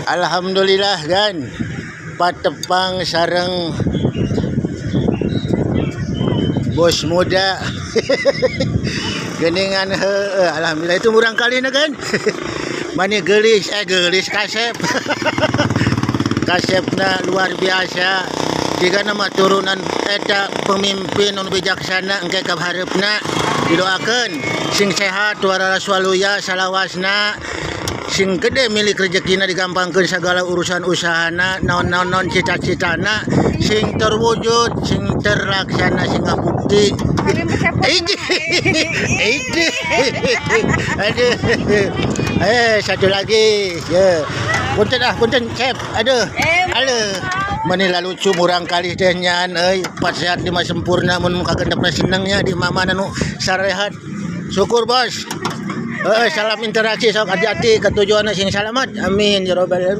Alhamdulillah kan patepang sareng bos muda geningan alhamdulillah itu murang kali na kan mani gelis kasep kasepna luar biasa jika nama turunan eta pemimpin non bijaksana engke kaharepna didoakeun sing sehat warara swaluya salawasna sing gede milik rezekina digampangkeun segala urusan usahana naon-naon cita-citana sing terwujud sing terlaksana sing ngabukti aduh satu lagi ya punten chef aduh manila lucu murang kali teh nyan pas sehat lima sempurna mun kagendepna senengnya di mamana nu sarehat syukur bos salam interaksi sok hati-hati ketujuanna sing selamat amin ya robbal alamin.